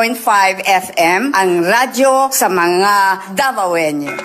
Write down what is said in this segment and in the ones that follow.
FM, ang radyo sa mga Davaoenyo.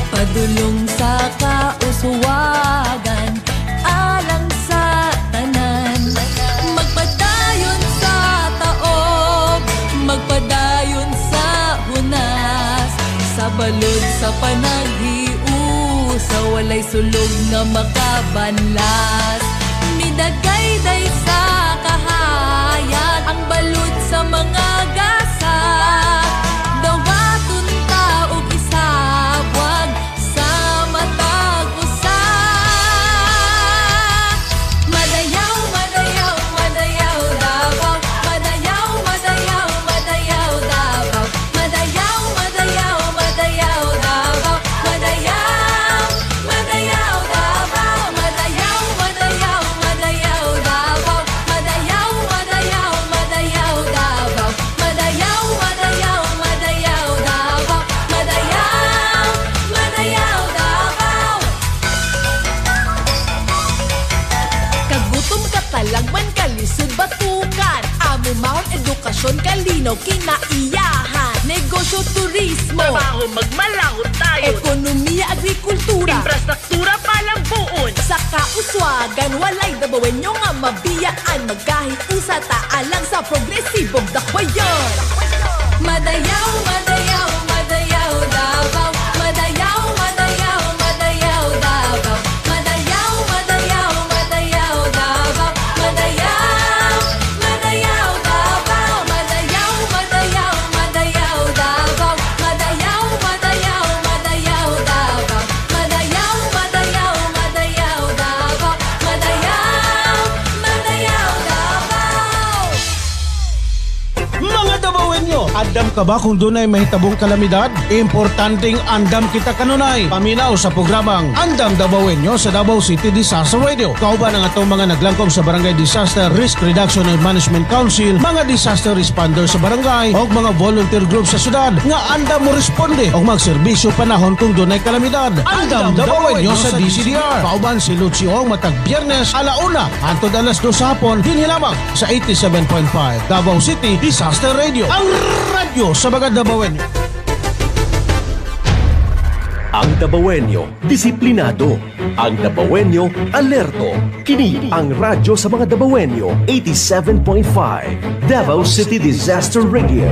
Padulong sa kauswagan, alang sa tanan. Magpadayon sa taob, magpadayon sa hunas. Sa balod sa panaghiu, sa walay sulog nga makabanlas. Midagay-day sa kahayag, ang balod sa mga gasa. Dawaton ta og isabwag sa matag usa. Madayaw, madayaw, madayaw Davao. Madayaw, madayaw, madayaw Davao. Madayaw, madayaw, madayaw Davao. Madayaw, madayaw Davao. Madayaw, madayaw, madayaw Davao. Madayaw, madayaw, madayaw Davao. Madayaw, madayaw, madayaw Davao. Madayaw, madayaw Davao. Kagutom ka talagman, kalisod batukan. Amo mahon edukasyon, kalinaw kinaiyahan. Negosyo, turismo, trabaho, magmalahot tayo. ekonomiya, agrikultura, Infrastruktura palang buon. sa kauswagan, walay Davaoenyo nga mabiyaan. Magkahiusa taalang sa progresibong dakbayan. Madayaw, madayaw, madayaw Davao. Madayaw, madayaw, madayaw Davao. Madayaw, madayaw, madayaw Davao. Madayaw, madayaw Davao. Madayaw, madayaw, madayaw Davao. Madayaw, madayaw, madayaw Davao. Madayaw, madayaw, madayaw Davao. Madayaw, madayaw Davao. Mga Davaoenyo, andam ka ba kung dunay mahitabong kalamidad? Importanteng andam kita kanunay. Paminaw sa programang Andam Davaoenyo sa Davao City Disaster Radio. Kauban ang atong mga naglangkom sa Barangay Disaster Risk Reduction and Management Council, mga disaster responders sa barangay o mga volunteer group sa syudad nga andam mo responde o magserbisyo panahon kung dunay kalamidad. Andam Davaoenyo sa DCDR. Kauban si Lucio matag Biyernes alauna hangtod alas 2 sa hapon dinhi lamang sa 87.5 Davao City Disaster Radio. Ang radyo sa mga Davaoenyo. Ang Davaoenyo, disiplinado. Ang Davaoenyo, alerto. Kini ang radyo sa mga Davaoenyo, 87.5 Davao City Disaster Radio.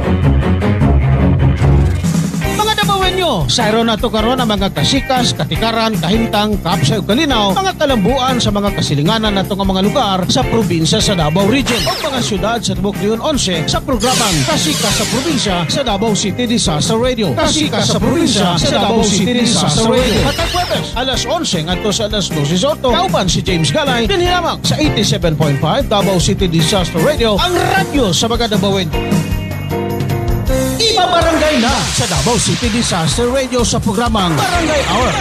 Mga Davaoenyo, sa na to karon ang mga kasikas, katikaran, kahintang, kapsay ug kalinaw, mga kalambuan sa mga kasilinganan nato nga mga lugar sa probinsya sa Davao Region o mga syudad sa Tibok Leon 11 sa programang Kasikas sa Probinsya sa Davao City Disaster Radio. Kasikas sa Probinsya sa Davao City Disaster Radio. Matag Huwebes, alas 11 ngadto sa alas 12 Soto. Kauban si James Galay, dinhi lamang sa 87.5 Davao City Disaster Radio, ang radyo sa mga Davaoenyo. Ibabarangay na sa Davao City Disaster Radio sa programang Barangay Hour.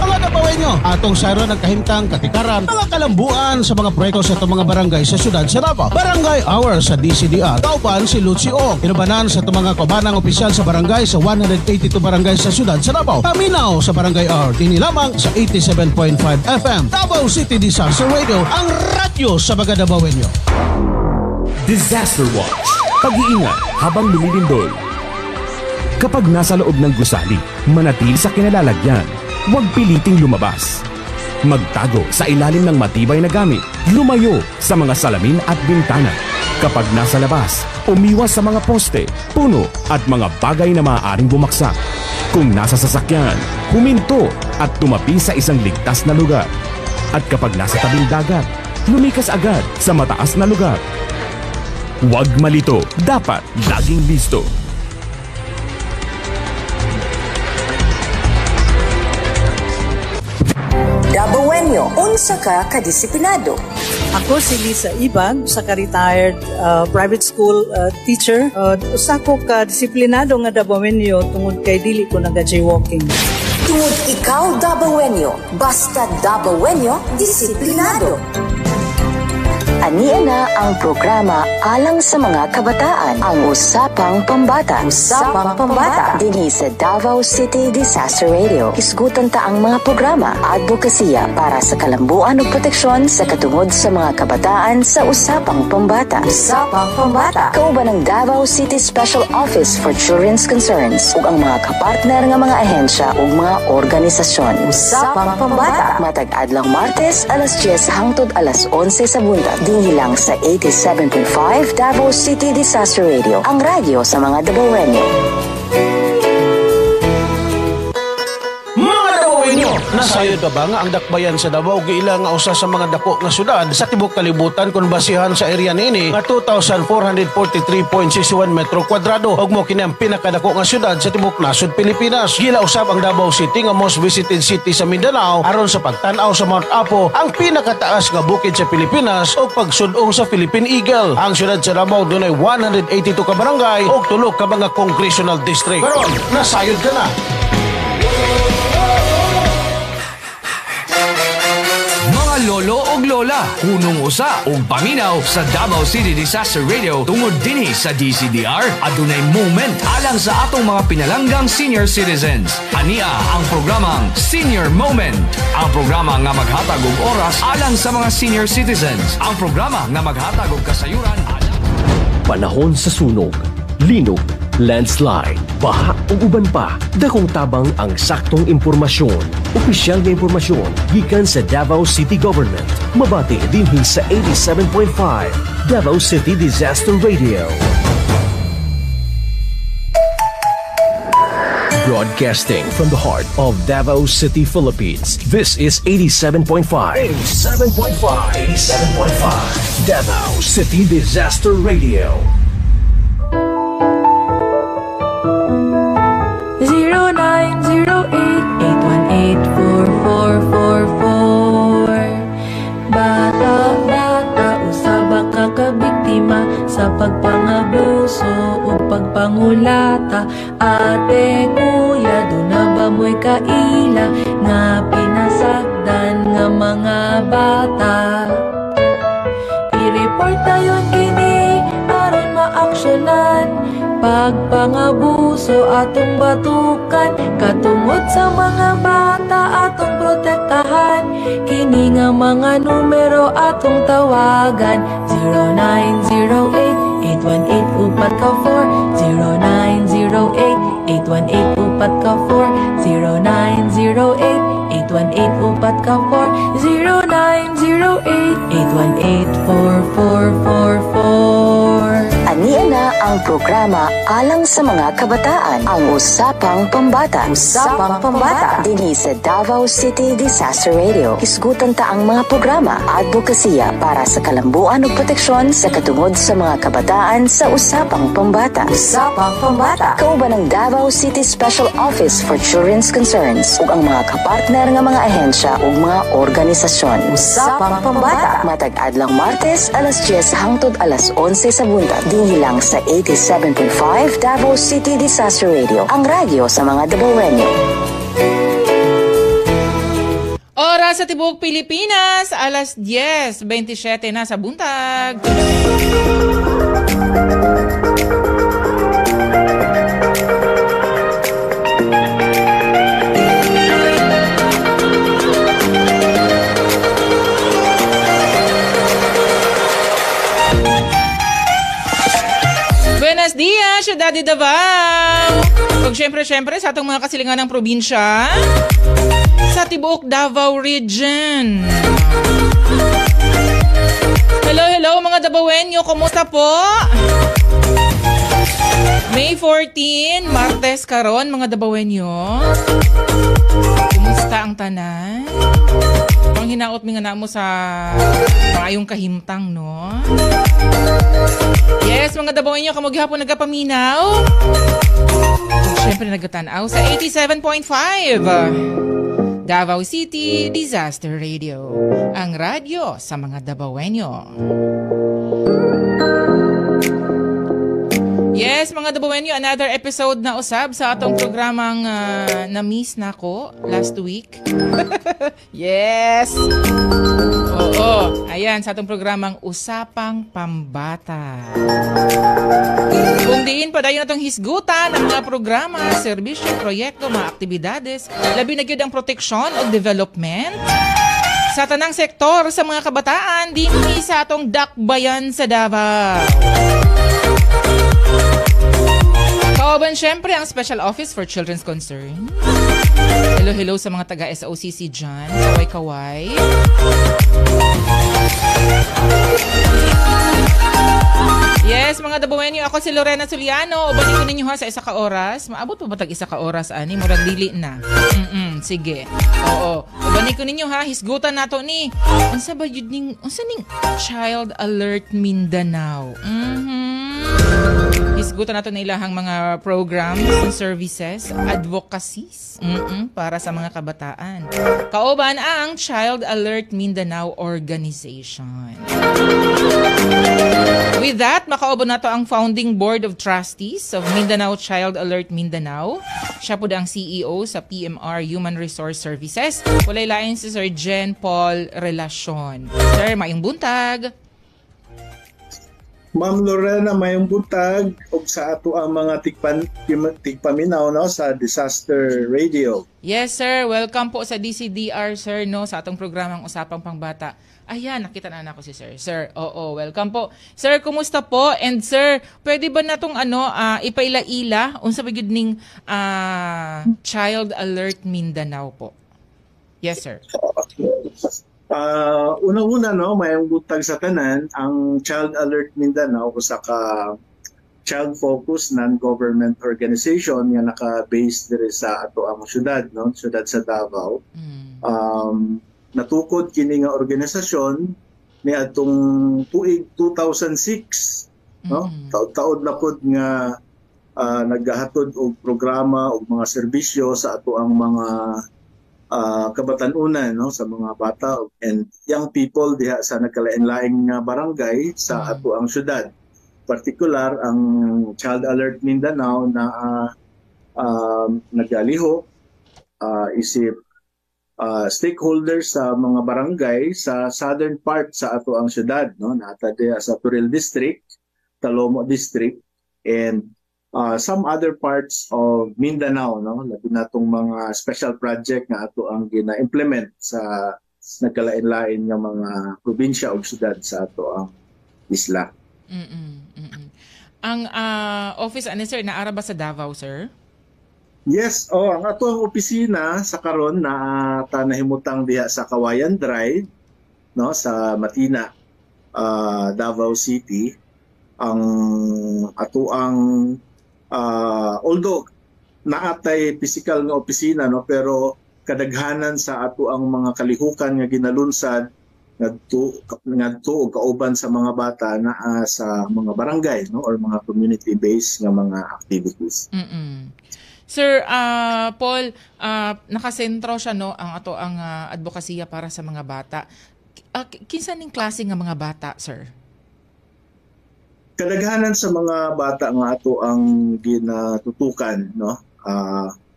Mga Davaoenyo, atong sayro ng kahintang, katikaran, mga kalambuan sa mga proyekto sa itong mga barangay sa syudad sa Davao. Barangay Hour sa DCDR. Kauban si Lucio, inubanan sa itong mga kabanang opisyal sa barangay sa 182 barangay sa syudad sa Davao. Paminaw sa Barangay Hour, dini lamang sa 87.5 FM. Davao City Disaster Radio, ang radyo sa mga Davaoenyo. Disaster Watch. Pag-iingat habang lumilindol. Kapag nasa loob ng gusali, manatili sa kinalalagyan. huwag piliting lumabas. Magtago sa ilalim ng matibay na gamit. Lumayo sa mga salamin at bintana. Kapag nasa labas, umiwas sa mga poste, puno at mga bagay na maaaring bumaksak. Kung nasa sasakyan, huminto at tumapi sa isang ligtas na lugar. At kapag nasa tabing dagat, lumikas agad sa mataas na lugar. Huwag malito, dapat laging listo. Dabawenyo, unsa ka kadisiplinado? Ako si Lisa Ibag, sa ka-retired private school teacher. Usa ko ka-disiplinado nga Dabawenyo tungod kay dili ko naga-jaywalking. Tungod ikaw Dabawenyo, basta Dabawenyo, disiplinado. Ania na ang programa alang sa mga kabataan, ang Usapang Pambata. Usapang Pambata dinhi sa Davao City Disaster Radio. Isgutan ta ang mga programa, advokasya para sa kalambuan ug proteksyon sa katungod sa mga kabataan sa Usapang Pambata. Usapang Pambata kauban ng Davao City Special Office for Children's Concerns ug ang mga kapartner nga mga ahensya ug mga organisasyon. Usapang Pambata matag adlang Martes alas 10 hangtod alas 11 sa buntag. Dinhi lang sa 87.5 Davao City Disaster Radio, ang radyo sa mga Dabawenyo. Nasayod ka ba nga ang dakbayan sa Davao giila nga usa sa mga dako nga syudad sa tibok kalibutan kung basihan sa area niini nga 2,443.61 metro kwadrado ug mo kini ang pinakadako nga syudad sa tibok nasod Pilipinas. Gila usab ang Davao City nga most visited city sa Mindanao aron sa pagtan-aw sa Mount Apo, ang pinakataas nga bukid sa Pilipinas ug pagsudong sa Philippine Eagle. Ang syudad sa Davao dunay 182 ka barangay ug 3 ka mga congressional district. Karon, nasayod ka na. Lolo og lola, hunong usa og paminaw sa Davao City Disaster Radio tungod dinhi sa DCDR adunay moment alang sa atong mga pinalanggang senior citizens. Ania ang programang Senior Moment, ang programa nga maghatag og oras alang sa mga senior citizens. Ang programa nga maghatag og kasayuran alang panahon sa sunog, linog, landslide, baha ug uban pa. Dakong tabang ang saktong impormasyon. Opisyal nga impormasyon gikan sa Davao City Government. Mabati dinhi sa 87.5 Davao City Disaster Radio. Broadcasting from the heart of Davao City, Philippines. This is 87.5. 87.5. 87.5 Davao City Disaster Radio. 0908-818-4444. Bata, usaba ka kabiktima sa pagpangabuso o pagpangulata. Ate, kuya, doon na ba mo'y kaila nga pinasagdan nga mga bata? I-report tayon kini aron maaksyonan. Pagpangabuso atong batukan, katungod sa mga bata atong protektahan. Kini nga mga numero atong tawagan: 0908-818-4, 0908-818-4, 0908-818-444. Ania na ang programa alang sa mga kabataan, ang Usapang Pambata. Usapang Pambata dinhi sa Davao City Disaster Radio. Isgutan ta ang mga programa, advokasya para sa kalambuan ug proteksyon sa katungod sa mga kabataan sa Usapang Pambata. Usapang Pambata kauban ng Davao City Special Office for Children's Concerns ug ang mga kapartner nga mga ahensya ug mga organisasyon. Usapang Pambata matag adlang Martes alas 10 hangtod alas 11 sa buntag. Dinhi lang sa 87.5 Davao City Disaster Radio, ang radyo sa mga Dabawenyo. Oras sa Tibok Pilipinas, alas 10:27 na sa buntag. Buenos dias, Ciudad de Davao! Ug syempre sa atong mga kasilingan ng probinsya. sa tibuok Davao Region. Hello mga Dabawenyo, kumusta po? May 14, Martes karon mga Dabawenyo. Kumusta ang tanan? Pang hinaot mi nga namo sa maayong kahimtang, no? Yes, mga Dabawenyo, kamughapon nagapaminaw. Siyempre nagatanaw sa 87.5 Davao City Disaster Radio, ang radyo sa mga Dabawenyo. Yes, mga Dabawenyo, another episode na usab sa atong programang na-miss na ko last week. Yes! Oo, ayan, sa atong programang Usapang Pambata. Kung diin pa dayon atong hisgutan ang mga programa, serbisyo, proyekto, mga aktibidades, labi na gyud ang proteksyon o development sa tanang sektor sa mga kabataan dinhi sa atong dakbayan sa Davao. Kauban syempre ang Special Office for Children's Concern. Hello sa mga taga-SOCC dyan. Kaway-kaway. Yes, mga Dabawenyo, ako si Lorena Soliano. Ubanin ko ninyo ha sa isa ka oras. Maabot pa ba tag isa ka oras, ani? Murag dili na. Sige. Oo. Ubanin ko ninyo ha. Hisgutan nato ni. Unsa ba yun ning, unsa ning Child Alert Mindanao? Hisgutan nato na ilahang mga programs and services, advocacies para sa mga kabataan. Kauban ang Child Alert Mindanao Organization. With that, makauban nato ang Founding Board of Trustees of Mindanao Child Alert Mindanao. Siya po ang CEO sa PMR Human Resource Services. Walay lain si Sir Jen Paul Relacion. Sir, maayong buntag. Ma'am Lorena, mayong buntag ug sa ato ang mga tigpaminaw no sa Disaster Radio. Yes sir, welcome po sa DCDR sir no sa atong programang Usapang Pangbata. Ayan, nakita na ako si sir. Sir, oo, welcome po. Sir, kumusta po? And sir, pwede ba natong ipaila-ila unsa ba gyud ning Child Alert Mindanao po? Yes sir. Una-una no, mayong buntag sa tanan ang Child Alert Mindanao usa ka child-focused non-government organization nga naka-base diri sa ato ang syudad no, syudad sa Davao. Natukod kini nga organisasyon ni atong tuig 2006 no, taud-taud na pud nga nagahatod og programa og mga serbisyo sa ato ang mga kabatanunan no sa mga bata and young people diha sa nagkalain-laing barangay sa ato ang syudad. Partikular ang Child Alert Mindanao na nagalihok isip stakeholders sa mga barangay sa southern part sa ato ang syudad no, nata diha sa Turil District, Talomo District and some other parts of Mindanao no, labi natong mga special project nga ato ang gina-implement sa nagkalain-lain nga mga probinsya o syudad sa ato ang isla. Ang office ani sir naara ba sa Davao sir? Yes, ang ato ang opisina sa karon na nahimutang diha sa Kawayan Drive no sa Matina, Davao City. Ang ato ang although naatay physical nga opisina no, pero kadaghanan sa ato ang mga kalihukan nga ginalunsad ngadto og kauban sa mga bata na sa mga barangay no or mga community based nga mga activities. Sir Paul, nakasentro siya no ang ato ang advokasya para sa mga bata. Kinsa ning klase nga mga bata, sir? Kadaghanan sa mga bata nga ato ang ginatutukan no.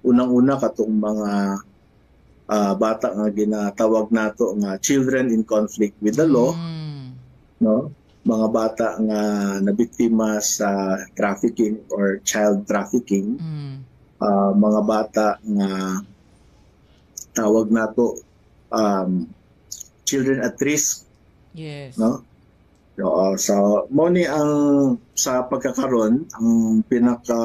Unang-una katong mga bata nga ginatawag nato nga children in conflict with the law no, mga bata nga nabiktima sa trafficking or child trafficking, mga bata nga tawag nato children at risk, yes no. So mo ni ang sa pagkakaron ang pinaka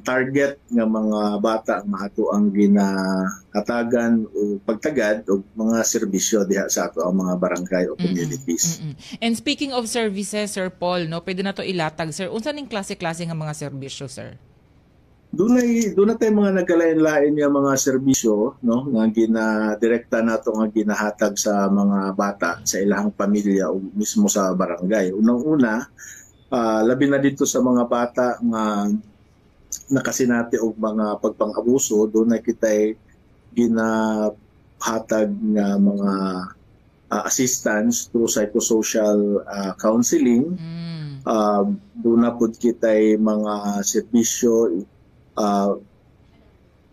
target nga mga bata nga ato ang ginahatagan o pagtagad og mga serbisyo diha sa ato ang mga barangay o communities. And speaking of services, Sir Paul, no, pwede na to ilatag, sir. Unsa ning klase-klase nga mga serbisyo, sir? Doon na tayo mga nagkalain-lain nga mga serbisyo, no, nga direkta nato nga ginahatag sa mga bata sa ilang pamilya o mismo sa barangay. Unang-una, labi na dito sa mga bata nga nakasinati og mga pagpang-abuso, doon na kita'y ginahatag nga mga assistance through psychosocial counseling. Doon na po kita'y mga serbisyo,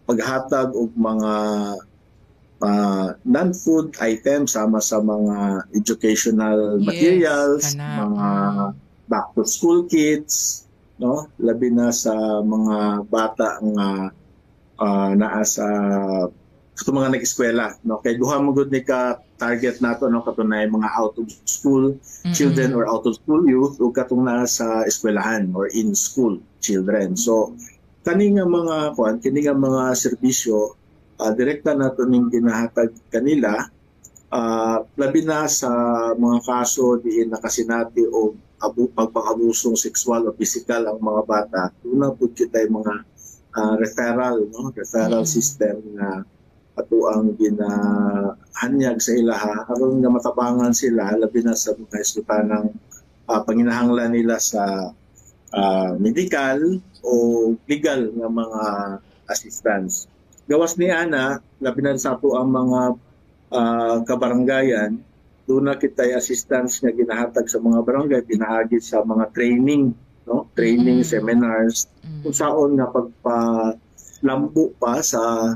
paghatag og mga non-food items sama sa mga educational materials, mga back-to-school kits, no, labi na sa mga bata nga naa sa mga nag-eskwela, no, kay duha mo gud ni ka target nato, no, katunay mga out of school children or out of school youth o katong naa sa eskwelahan or in school children. So kini nga mga serbisyo direkta nato ning ginahatag kanila, labi na sa mga kaso diin nakasinati o pagpang-abusong sexual o physical ang mga bata. Una po kita yung mga referral system na ato ang ginahanyag sa ilaha aron nga matabangan sila labi na sa mga estutanang panginahanglan nila sa medical o legal nga mga assistance. Gawas ni ana, labi na sa ato ang mga kabaranggayan, doon na kita'y assistance nga ginahatag sa mga barangay, pinaagi sa mga training, no? Training, seminars, kung saan nga pagpalambo pa sa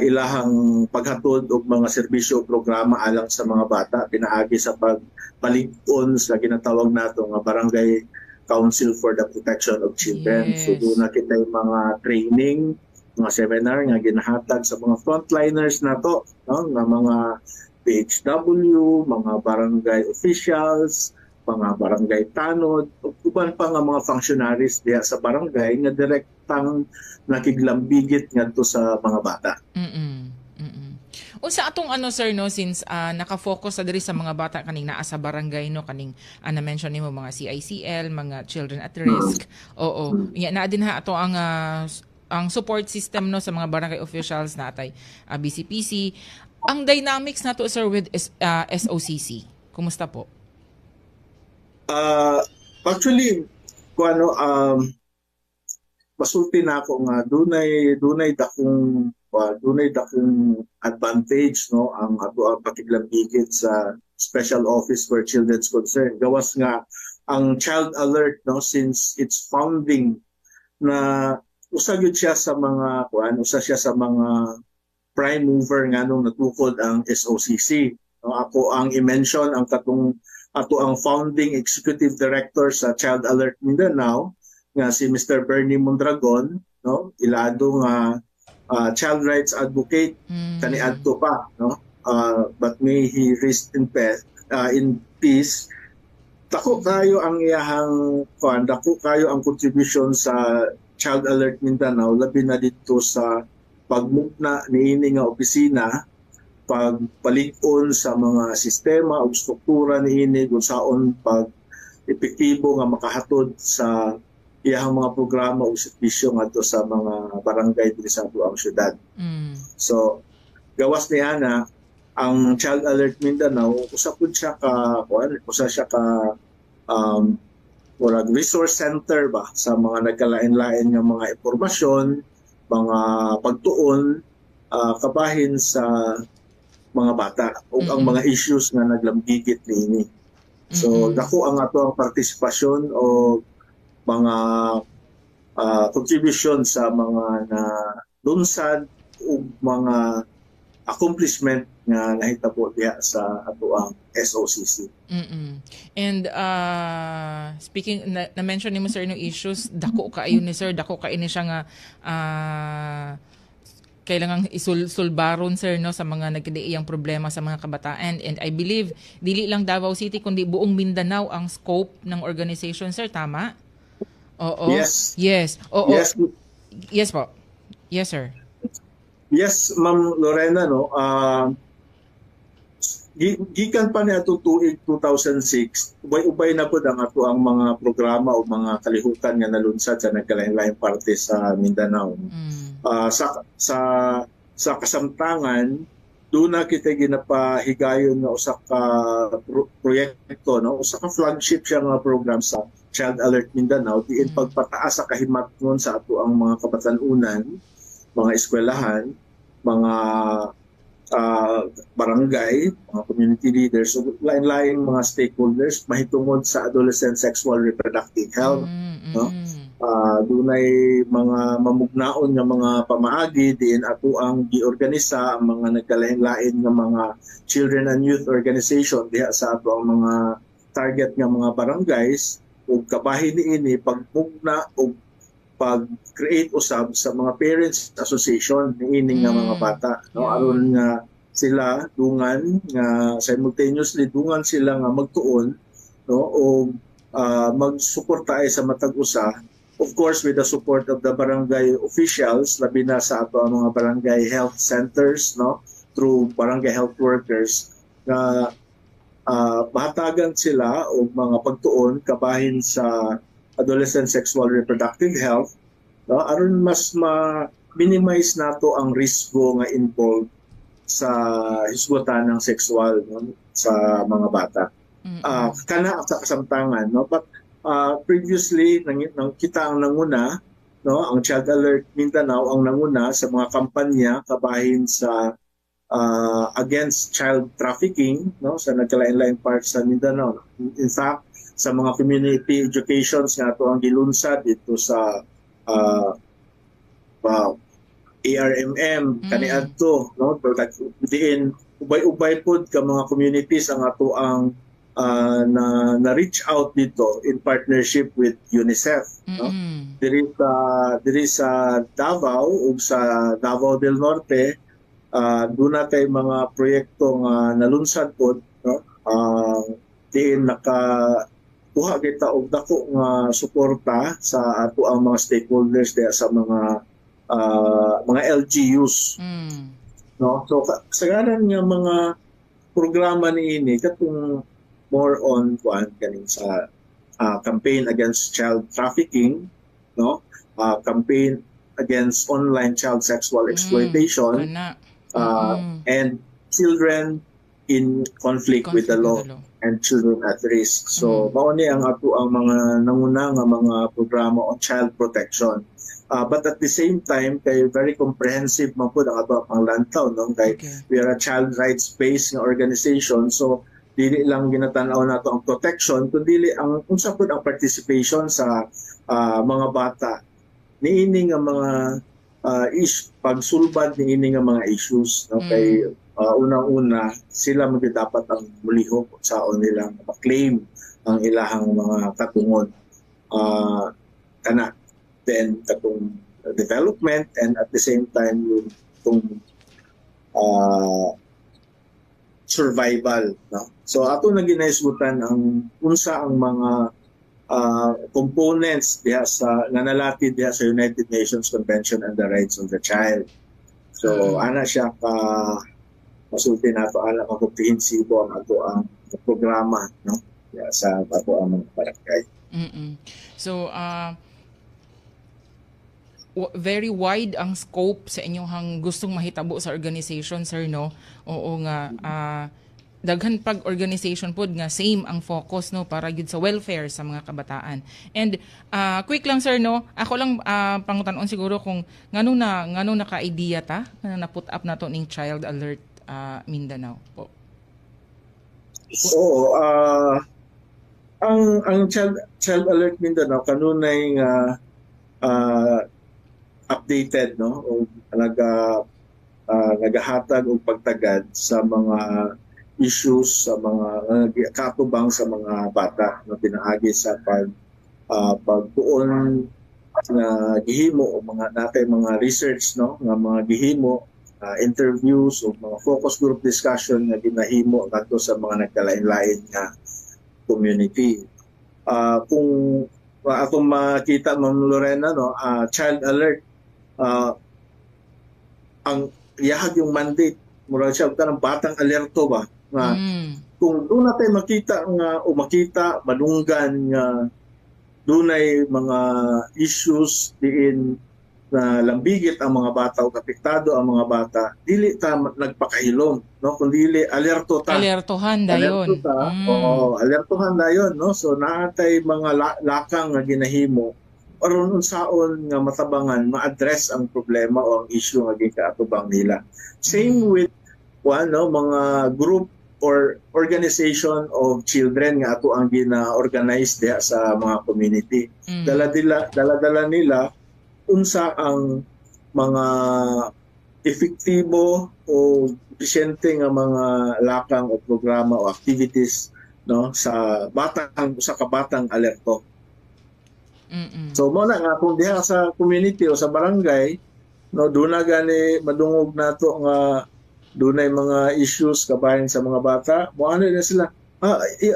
ilahang paghatod og mga serbisyo o programa alang sa mga bata, pinaagi sa pagpalig-on sa ginatawag nato nga Barangay Council for the Protection of Children. So doon na kita'y mga training, mga seminar nga ginahatag sa mga frontliners nato, no? Nga mga PHW, mga barangay officials, mga barangay tanod, uban pa nga mga functionaries diya sa barangay nga direktang nakiglambigit ngadto sa mga bata. Unsa atong sir, no, since naka-focus sa diri sa mga bata kaning naa sa barangay, no, kaning na-mention nimo mga CICL, mga children at risk. Oo. Na din ha ato ang support system, no, sa mga barangay officials natay BCPC. Ang dynamics na to, sir, with SOCC, kumusta po? Actually, masulti na ako nga dunay dakong advantage, no, ang ato ang pakiglambigit sa Special Office for Children's Concern. Gawas nga ang Child Alert, no, since its founding na usa siya sa mga prime mover nga nung natukod ang SOCC. No, ako ang i-mention ang ang founding executive director sa Child Alert Mindanao nga si Mr. Bernie Mondragon, no, ilado nga child rights advocate kaniadto pa, no, but may he rest in peace. Dako kayo ang iyahang dako kayo ang contribution sa Child Alert Mindanao, labi na dito sa pagmugna niini nga opisina, pagpalig-on sa mga sistema o struktura niini kung saon pag epektibo nga makahatod sa iyang mga programa o serbisyo ngadto sa mga barangay diri sa ato syudad. So gawas ni ana ang Child Alert Mindanao, usa siya ka resource center ba sa mga nagkalain-lain nga mga impormasyon, mga pagtuon kabahin sa mga bata o ang mga issues nga naglambigit niini. So dako ang ato ang partisipasyon o mga contribution sa mga lunsad o mga accomplishment nga nahitabo diha sa ato ang SOCC. And speaking na-mention nimo, sir, no issues, dako kaayo ni sir, dako kaayo ni siya nga kailangang isulbaron, sir, no, sa mga nagdiiyang problema sa mga kabataan. And I believe dili lang Davao City kundi buong Mindanao ang scope ng organization, sir, tama? Oo. Yes. Yes. Oo. Yes. Yes po. Yes, sir. Yes, Ma'am Lorena, no. Gikan pa niya tuig 2006, ubay na po ang ato ang mga programa o mga kalihukan nga nalunsad sa nagkalain-laing parte sa Mindanao. Sa kasamtangan, doon na kita ginapahigayon nga usa ka proyekto, no, usa ka flagship siya nga program sa Child Alert Mindanao, diin pagpataas sa kahimatngon sa ato ang mga kabatanunan, mga eskwelahan, mga barangay, mga community leaders, so lain-lain mga stakeholders mahitungod sa adolescent sexual reproductive health. No? Dunay mga mamugnaon nga mga pamaagi diin ato ang giorganisa ang mga nagkalain-lain nga mga children and youth organization diha sa ato ang mga target nga mga barangays ug kabahin niini pagmugna ug pag-create usab sa mga parents association niini nga mga bata, no, aron nga sila dungan nga simultaneously dungan sila nga magtuon, no, o magsuporta ay sa matag usa, of course with the support of the barangay officials, labi na sa ato ang mga barangay health centers, no, through barangay health workers nga mahatagan sila og mga pagtuon kabahin sa adolescent sexual reproductive health, no, aron mas ma-minimize nato ang risgo nga involved sa hisgutan ng sexual, no, sa mga bata. Kana sa kasamtangan, no, but previously nang kita ang nanguna, no, ang Child Alert Mindanao ang nanguna sa mga kampanya kabahin sa against child trafficking, no, sa nagkalain-laing parts sa Mindanao. In fact, sa mga community educations nga ito ang gilunsad dito sa ARMM, kaniadto, no, diin ubay-ubay pod ka mga communities ang ato ang na-reach out dito in partnership with UNICEF, no. Diri sa Davao ug sa Davao del Norte, doon natin mga proyekto nga nalunsad pod, no, diin kuha kita og dako nga suporta sa ato ang mga stakeholders diya sa mga LGUs. No, so kasagaran nga mga programa niini katong more on kaning sa campaign against child trafficking, no, campaign against online child sexual exploitation, and children in conflict with the law and children at risk. So mao ni ang ato ang mga nanguna nga mga programa on child protection. But at the same time kay very comprehensive man pud ang ato ang lantaw, no, kay we are a child rights based nga organization, so dili lang ginatanaw nato ang protection kundi ang unsa pud ang participation sa mga bata niini nga mga pagsulbad niini nga mga issues, no, kay unang-una sila magid dapat ang mulihok sa nila ma-claim ang ilahang mga katungod kana then katong development and at the same time yung survival, no. So ato na ginahisgutan ang unsa ang mga components diha sa nga nalatid diha sa United Nations Convention on the Rights of the Child. So ana siya ka masulti nato ana komprehensibo ang ato ang programa, no, diha sa ato ang mga barangay. So very wide ang scope sa inyong gustong mahitabo sa organization, sir, no? Oo nga, daghan pag organization pod nga same ang focus, no, para gyud sa welfare sa mga kabataan. And quick lang, sir, no, ako lang pangutan-on siguro kung ngano na ka-idea ta nga na put up nato ning Child Alert Mindanao po. So ang Child Alert Mindanao kanunay nga updated, no, o nagahatag og pagtagad sa mga issues sa mga katubang sa mga bata na pinaagi sa pagtuon na gihimo o mga natay mga research, no, nga mga gihimo interviews o mga focus group discussion nga ginahimo ngadto sa mga nagkalain-lain nga community. Kung atong makita Ma'am Lorena, no, child alert, ang iyahag yung mandate mura siya ng batang alerto ba nga kung doon natin makita madunggan nga dunay mga issues diin na lambigit ang mga bata o apektado ang mga bata, dili ta nagpakahilom, no, kundi alerto ta. Alertohan dayon. Oo, alertohan dayon, no. So naatay mga lakang nga ginahimo aron unsaon nga matabangan ma-address ang problema o ang issue nga gikaatubang nila. Same with mga group or organization of children nga ato ang gina-organize diha sa mga community. Dala-dala nila unsa ang mga efektibo o epesyente nga mga lakang o programa o activities, no, sa kabatang alerto. So mo na nga kung diha sa community o sa barangay, no, doon na gani madungog nato nga dunay mga issues kabahin sa mga bata, mo ano na sila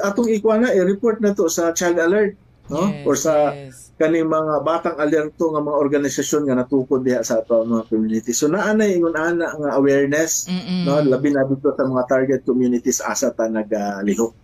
atong ikwana i-report na to sa child alert, no, or sa kaning mga batang alerto nga mga organisasyon nga natukod diha sa ato mga community. So naanay ingon ana nga awareness, no, labi na dito sa mga target communities asa ta nagalihok.